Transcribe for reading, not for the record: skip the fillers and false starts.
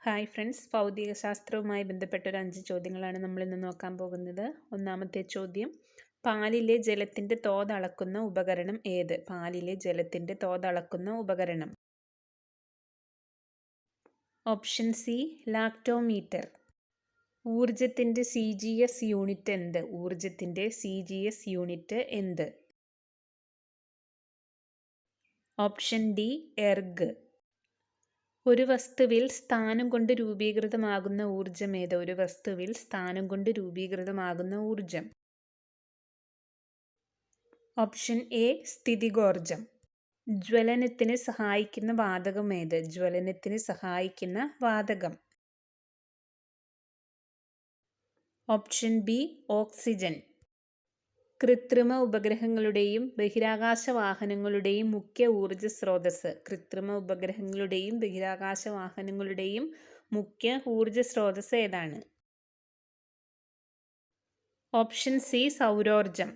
Hi friends, ഭൗതികശാസ്ത്രവുമായി ബന്ധപ്പെട്ട ഒരു 5 ചോദ്യങ്ങളാണ് നമ്മൾ ഇന്ന് നോക്കാൻ പോകുന്നത്. ഒന്നാമത്തെ ചോദ്യം, പാലിലെ ജലത്തിൻ്റെ തോത് അളക്കുന്ന ഉപകരണം ഏത്? പാലിലെ ജലത്തിൻ്റെ തോത് അളക്കുന്ന ഉപകരണം. Option C, lactometer. ഊർജത്തിൻ്റെ CGS യൂണിറ്റ് എന്ത്? ഊർജത്തിൻ്റെ CGS യൂണിറ്റ് എന്ത്? Option D, erg. ഒരു വസ്തുവിൽ സ്ഥാനം കൊണ്ട് രൂപീകൃതമാകുന്ന ഊർജം ഏത്? ഒരു വസ്തുവിൽ സ്ഥാനം കൊണ്ട് രൂപീകൃതമാകുന്ന ഊർജം. Option A, സ്ഥിതികോർജം. ജ്വലനത്തിന് സഹായിക്കുന്ന വാതകം ഏത്? ജ്വലനത്തിന് സഹായിക്കുന്ന വാതകം. Option B, oxygen. കൃത്രിമ ഉപഗ്രഹങ്ങളുടെയും ബഹിരാകാശ വാഹനങ്ങളുടെയും മുഖ്യ ഊർജ സ്രോതസ്. കൃത്രിമ ഉപഗ്രഹങ്ങളുടെയും ബഹിരാകാശ വാഹനങ്ങളുടെയും മുഖ്യ ഊർജ സ്രോതസ് ഏതാണ്? Option C, സൗരോർജം.